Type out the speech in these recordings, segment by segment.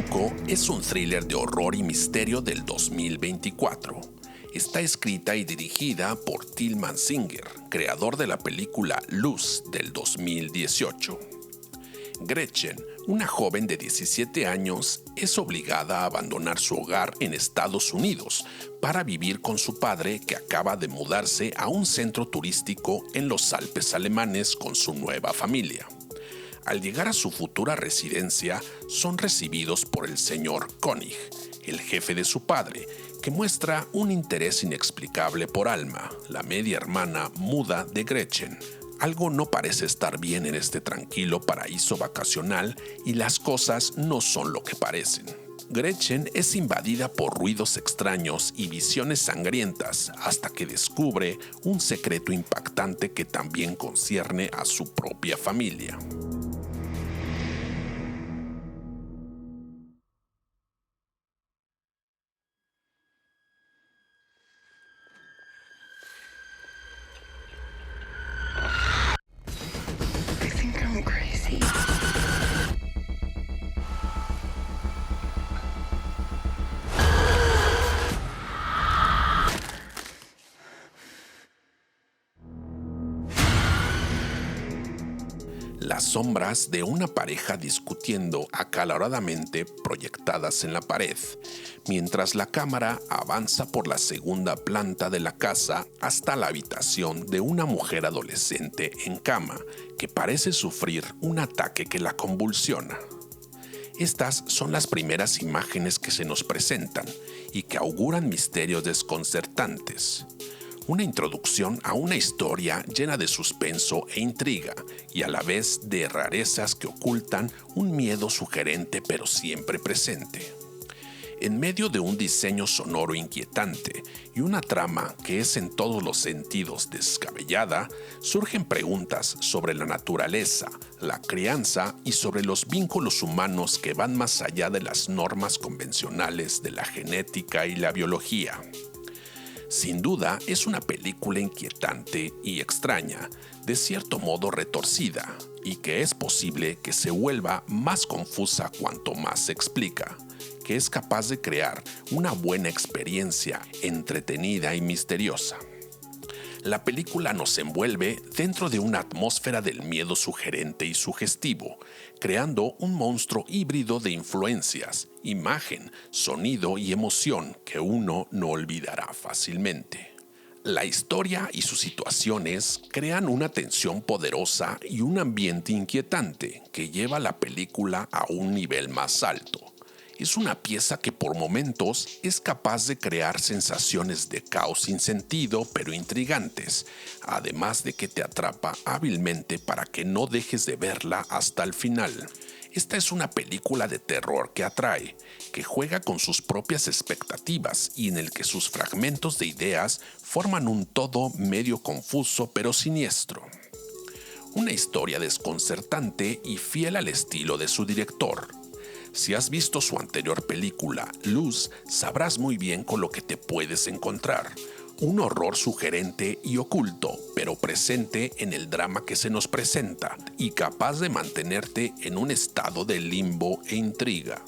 Blanco es un thriller de horror y misterio del 2024. Está escrita y dirigida por Tillman Singer, creador de la película Luz del 2018. Gretchen, una joven de 17 años, es obligada a abandonar su hogar en Estados Unidos para vivir con su padre, que acaba de mudarse a un centro turístico en los Alpes alemanes con su nueva familia. Al llegar a su futura residencia, son recibidos por el señor König, el jefe de su padre, que muestra un interés inexplicable por Alma, la media hermana muda de Gretchen. Algo no parece estar bien en este tranquilo paraíso vacacional y las cosas no son lo que parecen. Gretchen es invadida por ruidos extraños y visiones sangrientas hasta que descubre un secreto impactante que también concierne a su propia familia. I think I'm crazy. Las sombras de una pareja discutiendo acaloradamente proyectadas en la pared, mientras la cámara avanza por la segunda planta de la casa hasta la habitación de una mujer adolescente en cama que parece sufrir un ataque que la convulsiona. Estas son las primeras imágenes que se nos presentan y que auguran misterios desconcertantes. Una introducción a una historia llena de suspenso e intriga y a la vez de rarezas que ocultan un miedo sugerente pero siempre presente. En medio de un diseño sonoro inquietante y una trama que es en todos los sentidos descabellada, surgen preguntas sobre la naturaleza, la crianza y sobre los vínculos humanos que van más allá de las normas convencionales de la genética y la biología. Sin duda, es una película inquietante y extraña, de cierto modo retorcida, y que es posible que se vuelva más confusa cuanto más se explica, que es capaz de crear una buena experiencia entretenida y misteriosa. La película nos envuelve dentro de una atmósfera del miedo sugerente y sugestivo, creando un monstruo híbrido de influencias, imagen, sonido y emoción que uno no olvidará fácilmente. La historia y sus situaciones crean una tensión poderosa y un ambiente inquietante que lleva la película a un nivel más alto. Es una pieza que por momentos es capaz de crear sensaciones de caos sin sentido pero intrigantes, además de que te atrapa hábilmente para que no dejes de verla hasta el final. Esta es una película de terror que atrae, que juega con sus propias expectativas y en el que sus fragmentos de ideas forman un todo medio confuso pero siniestro. Una historia desconcertante y fiel al estilo de su director. Si has visto su anterior película, Luz, sabrás muy bien con lo que te puedes encontrar. Un horror sugerente y oculto, pero presente en el drama que se nos presenta y capaz de mantenerte en un estado de limbo e intriga.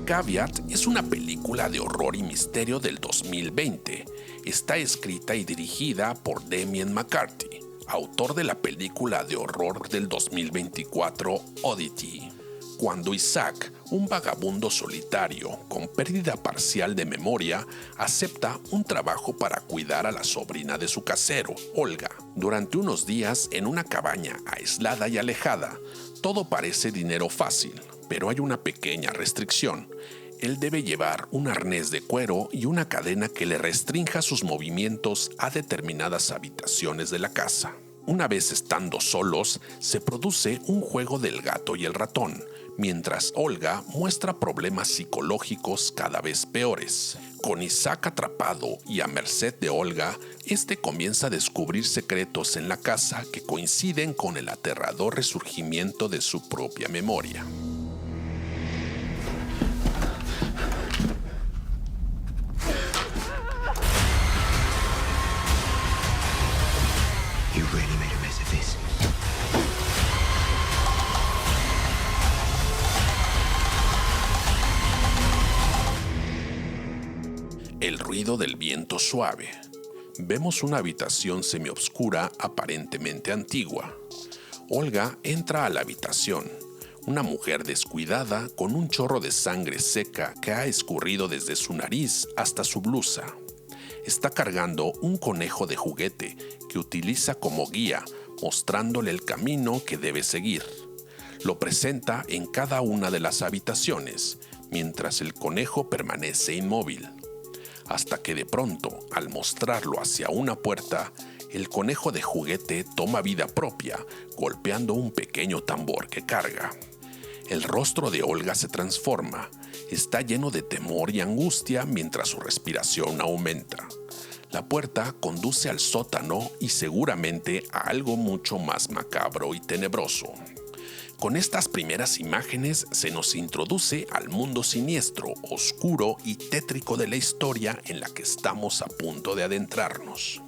Caveat es una película de horror y misterio del 2020. Está escrita y dirigida por Damian McCarthy, autor de la película de horror del 2024 Oddity. Cuando Isaac, un vagabundo solitario con pérdida parcial de memoria, acepta un trabajo para cuidar a la sobrina de su casero, Olga, durante unos días en una cabaña aislada y alejada, todo parece dinero fácil. Pero hay una pequeña restricción. Él debe llevar un arnés de cuero y una cadena que le restrinja sus movimientos a determinadas habitaciones de la casa. Una vez estando solos, se produce un juego del gato y el ratón, mientras Olga muestra problemas psicológicos cada vez peores. Con Isaac atrapado y a merced de Olga, este comienza a descubrir secretos en la casa que coinciden con el aterrador resurgimiento de su propia memoria. You really made a mess of this. El ruido del viento suave. Vemos una habitación semioscura aparentemente antigua. Olga entra a la habitación. Una mujer descuidada con un chorro de sangre seca que ha escurrido desde su nariz hasta su blusa. Está cargando un conejo de juguete que utiliza como guía, mostrándole el camino que debe seguir. Lo presenta en cada una de las habitaciones, mientras el conejo permanece inmóvil. Hasta que de pronto, al mostrarlo hacia una puerta, el conejo de juguete toma vida propia, golpeando un pequeño tambor que carga. El rostro de Olga se transforma. Está lleno de temor y angustia mientras su respiración aumenta. La puerta conduce al sótano y seguramente a algo mucho más macabro y tenebroso. Con estas primeras imágenes se nos introduce al mundo siniestro, oscuro y tétrico de la historia en la que estamos a punto de adentrarnos.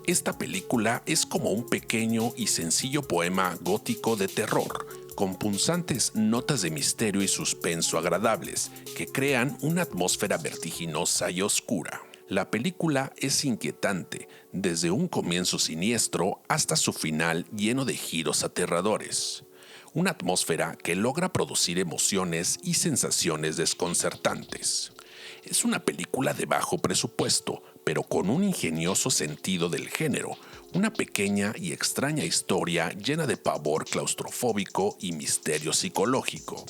Esta película es como un pequeño y sencillo poema gótico de terror, con punzantes notas de misterio y suspenso agradables que crean una atmósfera vertiginosa y oscura. La película es inquietante, desde un comienzo siniestro hasta su final lleno de giros aterradores. Una atmósfera que logra producir emociones y sensaciones desconcertantes. Es una película de bajo presupuesto, pero con un ingenioso sentido del género, una pequeña y extraña historia llena de pavor claustrofóbico y misterio psicológico.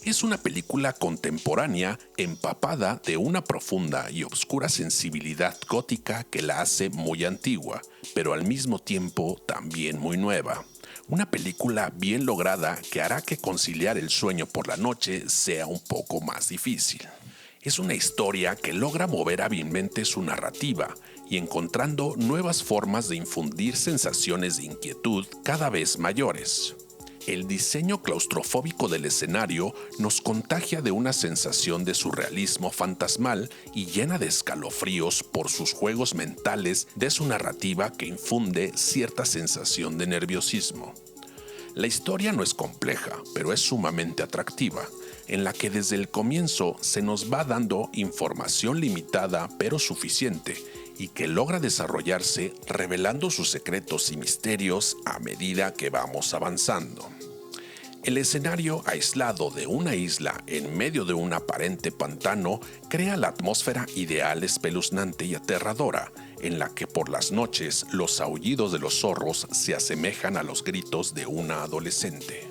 Es una película contemporánea empapada de una profunda y obscura sensibilidad gótica que la hace muy antigua, pero al mismo tiempo también muy nueva. Una película bien lograda que hará que conciliar el sueño por la noche sea un poco más difícil. Es una historia que logra mover hábilmente su narrativa y encontrando nuevas formas de infundir sensaciones de inquietud cada vez mayores. El diseño claustrofóbico del escenario nos contagia de una sensación de surrealismo fantasmal y llena de escalofríos por sus juegos mentales de su narrativa que infunde cierta sensación de nerviosismo. La historia no es compleja, pero es sumamente atractiva, en la que desde el comienzo se nos va dando información limitada pero suficiente y que logra desarrollarse revelando sus secretos y misterios a medida que vamos avanzando. El escenario aislado de una isla en medio de un aparente pantano crea la atmósfera ideal, espeluznante y aterradora, en la que por las noches los aullidos de los zorros se asemejan a los gritos de una adolescente.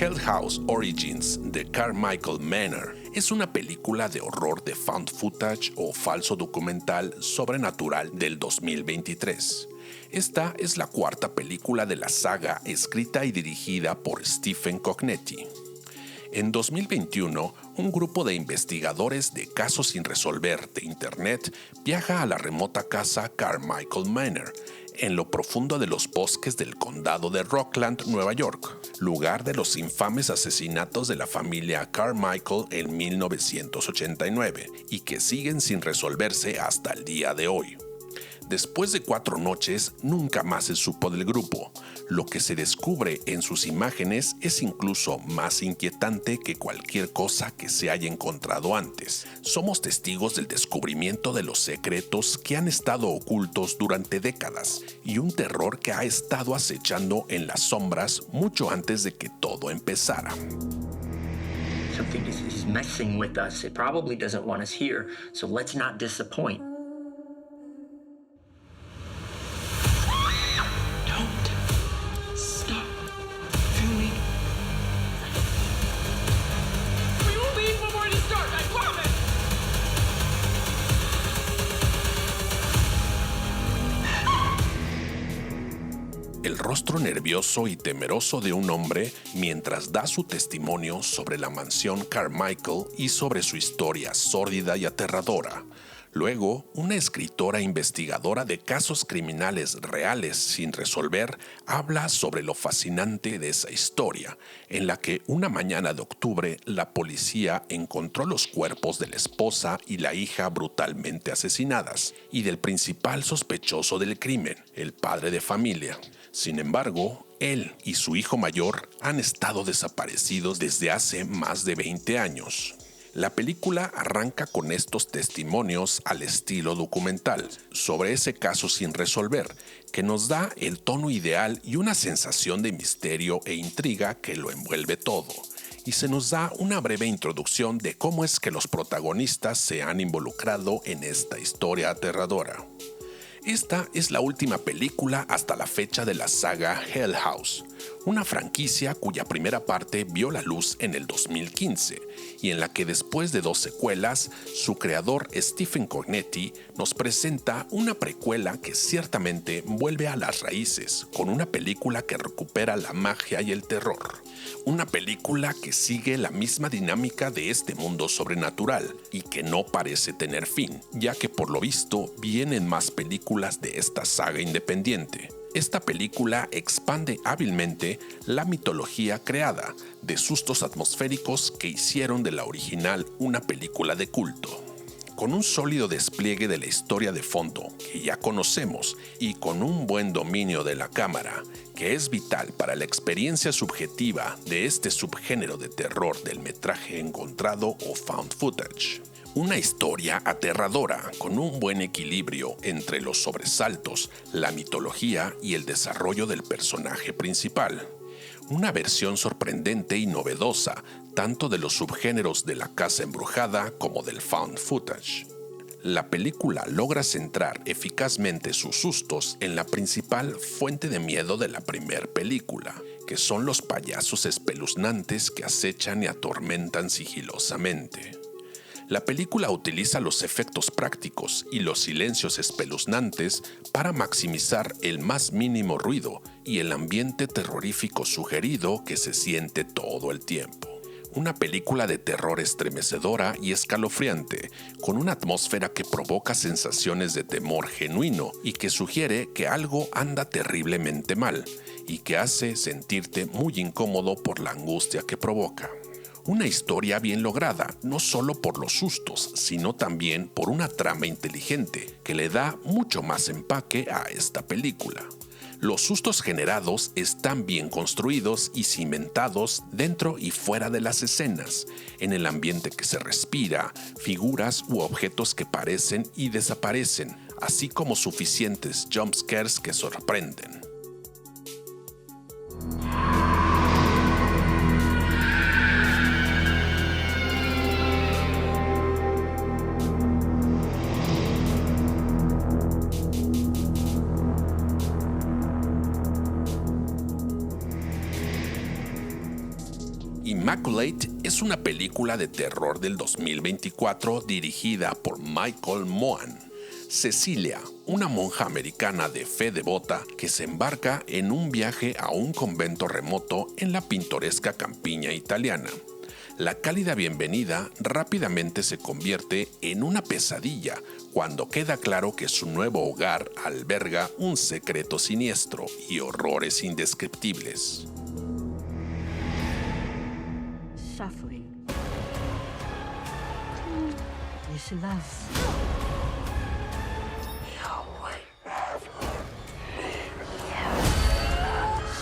Hell House Origins de Carmichael Manor es una película de horror de found footage o falso documental sobrenatural del 2023. Esta es la cuarta película de la saga escrita y dirigida por Stephen Cognetti. En 2021, un grupo de investigadores de casos sin resolver de Internet viaja a la remota casa Carmichael Manor, en lo profundo de los bosques del condado de Rockland, Nueva York, lugar de los infames asesinatos de la familia Carmichael en 1989 y que siguen sin resolverse hasta el día de hoy. Después de 4 noches, nunca más se supo del grupo. Lo que se descubre en sus imágenes es incluso más inquietante que cualquier cosa que se haya encontrado antes. Somos testigos del descubrimiento de los secretos que han estado ocultos durante décadas y un terror que ha estado acechando en las sombras mucho antes de que todo empezara. Something is messing with us. It probably doesn't want us here, so let's not disappoint. el rostro nervioso y temeroso de un hombre mientras da su testimonio sobre la mansión Carmichael y sobre su historia sórdida y aterradora. Luego, una escritora investigadora de casos criminales reales sin resolver habla sobre lo fascinante de esa historia, en la que una mañana de octubre la policía encontró los cuerpos de la esposa y la hija brutalmente asesinadas, y del principal sospechoso del crimen, el padre de familia. Sin embargo, él y su hijo mayor han estado desaparecidos desde hace más de 20 años. La película arranca con estos testimonios al estilo documental sobre ese caso sin resolver, que nos da el tono ideal y una sensación de misterio e intriga que lo envuelve todo. Y se nos da una breve introducción de cómo es que los protagonistas se han involucrado en esta historia aterradora. Esta es la última película hasta la fecha de la saga Hell House, una franquicia cuya primera parte vio la luz en el 2015 y en la que después de 2 secuelas, su creador Stephen Cognetti nos presenta una precuela que ciertamente vuelve a las raíces con una película que recupera la magia y el terror. Una película que sigue la misma dinámica de este mundo sobrenatural y que no parece tener fin, ya que por lo visto vienen más películas de esta saga independiente. Esta película expande hábilmente la mitología creada, de sustos atmosféricos que hicieron de la original una película de culto. Con un sólido despliegue de la historia de fondo que ya conocemos y con un buen dominio de la cámara, que es vital para la experiencia subjetiva de este subgénero de terror del metraje encontrado o found footage. Una historia aterradora con un buen equilibrio entre los sobresaltos, la mitología y el desarrollo del personaje principal. Una versión sorprendente y novedosa tanto de los subgéneros de la casa embrujada como del found footage. La película logra centrar eficazmente sus sustos en la principal fuente de miedo de la primera película, que son los payasos espeluznantes que acechan y atormentan sigilosamente. La película utiliza los efectos prácticos y los silencios espeluznantes para maximizar el más mínimo ruido y el ambiente terrorífico sugerido que se siente todo el tiempo. Una película de terror estremecedora y escalofriante, con una atmósfera que provoca sensaciones de temor genuino y que sugiere que algo anda terriblemente mal y que hace sentirte muy incómodo por la angustia que provoca. Una historia bien lograda, no solo por los sustos, sino también por una trama inteligente que le da mucho más empaque a esta película. Los sustos generados están bien construidos y cimentados dentro y fuera de las escenas, en el ambiente que se respira, figuras u objetos que aparecen y desaparecen, así como suficientes jumpscares que sorprenden. Immaculate es una película de terror del 2024 dirigida por Michael Mohan. Cecilia, una monja americana de fe devota que se embarca en un viaje a un convento remoto en la pintoresca campiña italiana. La cálida bienvenida rápidamente se convierte en una pesadilla cuando queda claro que su nuevo hogar alberga un secreto siniestro y horrores indescriptibles. Suffering is love.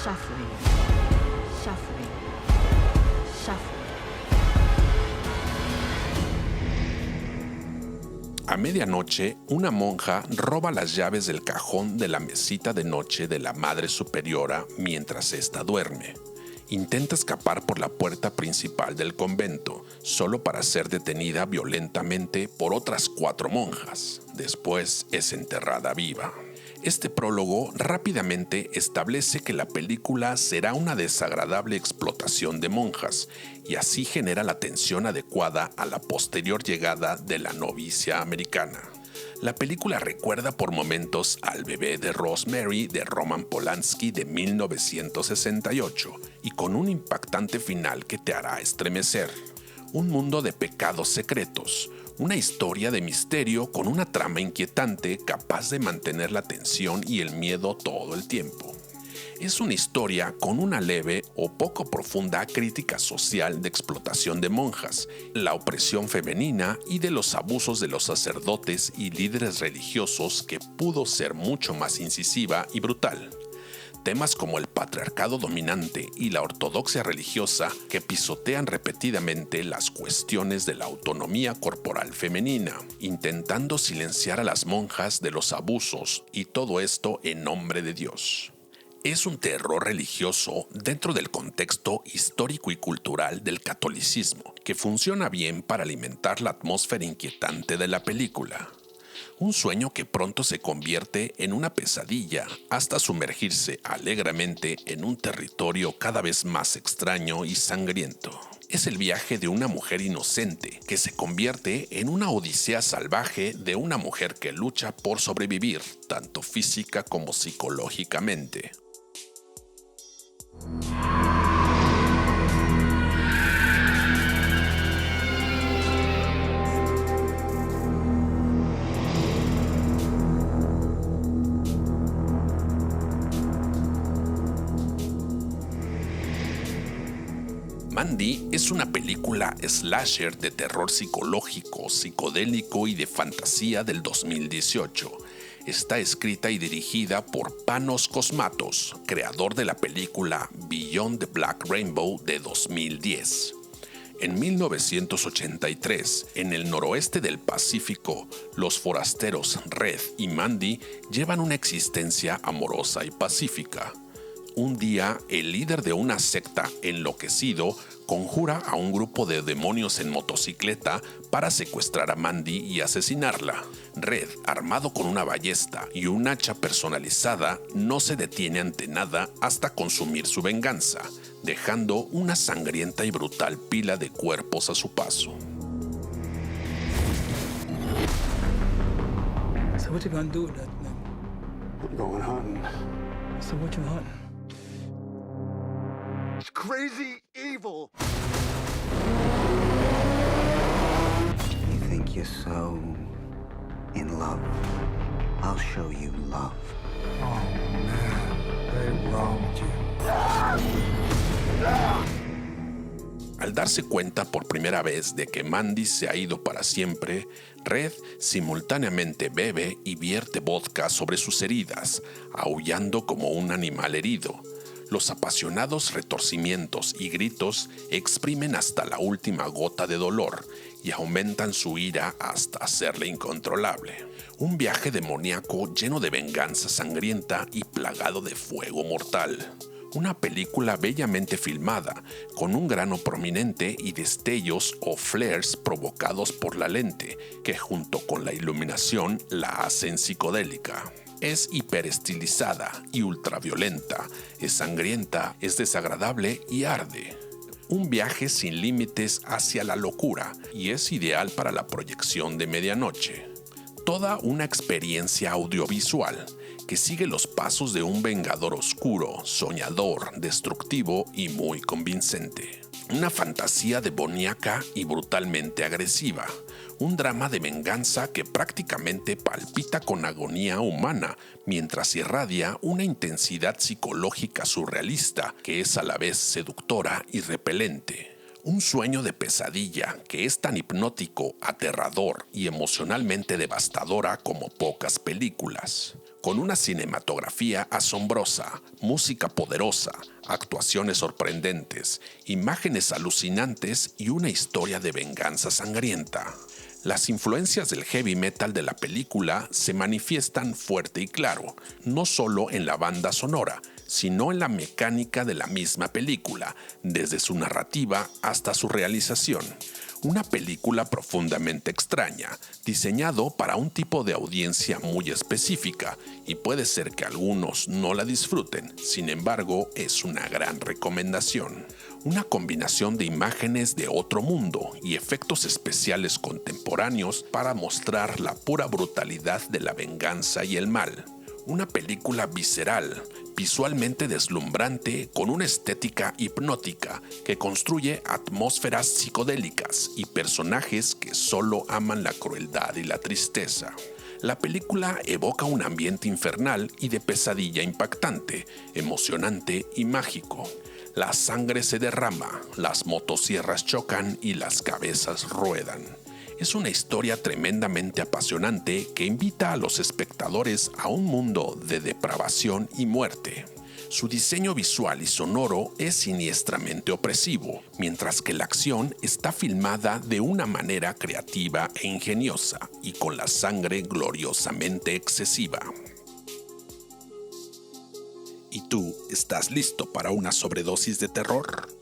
Suffering, suffering, suffering. A medianoche, una monja roba las llaves del cajón de la mesita de noche de la Madre Superiora mientras ésta duerme. Intenta escapar por la puerta principal del convento, solo para ser detenida violentamente por otras 4 monjas. Después es enterrada viva. Este prólogo rápidamente establece que la película será una desagradable explotación de monjas y así genera la tensión adecuada a la posterior llegada de la novicia americana. La película recuerda por momentos al bebé de Rosemary de Roman Polanski de 1968 y con un impactante final que te hará estremecer. Un mundo de pecados secretos, una historia de misterio con una trama inquietante capaz de mantener la tensión y el miedo todo el tiempo. Es una historia con una leve o poco profunda crítica social de explotación de monjas, la opresión femenina y de los abusos de los sacerdotes y líderes religiosos que pudo ser mucho más incisiva y brutal. Temas como el patriarcado dominante y la ortodoxia religiosa que pisotean repetidamente las cuestiones de la autonomía corporal femenina, intentando silenciar a las monjas de los abusos y todo esto en nombre de Dios. Es un terror religioso dentro del contexto histórico y cultural del catolicismo, que funciona bien para alimentar la atmósfera inquietante de la película. Un sueño que pronto se convierte en una pesadilla hasta sumergirse alegremente en un territorio cada vez más extraño y sangriento. Es el viaje de una mujer inocente que se convierte en una odisea salvaje de una mujer que lucha por sobrevivir, tanto física como psicológicamente. Mandy es una película slasher de terror psicológico, psicodélico y de fantasía del 2018. Está escrita y dirigida por Panos Cosmatos, creador de la película Beyond the Black Rainbow de 2010. En 1983, en el noroeste del Pacífico, los forasteros Red y Mandy llevan una existencia amorosa y pacífica. Un día, el líder de una secta enloquecido conjura a un grupo de demonios en motocicleta para secuestrar a Mandy y asesinarla. Red, armado con una ballesta y un hacha personalizada, no se detiene ante nada hasta consumir su venganza, dejando una sangrienta y brutal pila de cuerpos a su paso. So what you gonna do with that thing? I'm going hunting. So what you hunting? It's crazy evil. You think you're so in love? I'll show you love. Oh man, what's wrong with you? Al darse cuenta por primera vez de que Mandy se ha ido para siempre, Red simultáneamente bebe y vierte vodka sobre sus heridas, aullando como un animal herido. Los apasionados retorcimientos y gritos exprimen hasta la última gota de dolor y aumentan su ira hasta hacerla incontrolable. Un viaje demoníaco lleno de venganza sangrienta y plagado de fuego mortal. Una película bellamente filmada, con un grano prominente y destellos o flares provocados por la lente, que junto con la iluminación la hacen psicodélica. Es hiperestilizada y ultraviolenta, es sangrienta, es desagradable y arde. Un viaje sin límites hacia la locura y es ideal para la proyección de medianoche. Toda una experiencia audiovisual que sigue los pasos de un vengador oscuro, soñador, destructivo y muy convincente. Una fantasía demoníaca y brutalmente agresiva. Un drama de venganza que prácticamente palpita con agonía humana, mientras irradia una intensidad psicológica surrealista que es a la vez seductora y repelente. Un sueño de pesadilla que es tan hipnótico, aterrador y emocionalmente devastadora como pocas películas. Con una cinematografía asombrosa, música poderosa, actuaciones sorprendentes, imágenes alucinantes y una historia de venganza sangrienta. Las influencias del heavy metal de la película se manifiestan fuerte y claro, no solo en la banda sonora, sino en la mecánica de la misma película, desde su narrativa hasta su realización. Una película profundamente extraña, diseñado para un tipo de audiencia muy específica, y puede ser que algunos no la disfruten, sin embargo, es una gran recomendación. Una combinación de imágenes de otro mundo y efectos especiales contemporáneos para mostrar la pura brutalidad de la venganza y el mal. Una película visceral, visualmente deslumbrante, con una estética hipnótica que construye atmósferas psicodélicas y personajes que solo aman la crueldad y la tristeza. La película evoca un ambiente infernal y de pesadilla impactante, emocionante y mágico. La sangre se derrama, las motosierras chocan y las cabezas ruedan. Es una historia tremendamente apasionante que invita a los espectadores a un mundo de depravación y muerte. Su diseño visual y sonoro es siniestramente opresivo, mientras que la acción está filmada de una manera creativa e ingeniosa y con la sangre gloriosamente excesiva. ¿Y tú estás listo para una sobredosis de terror?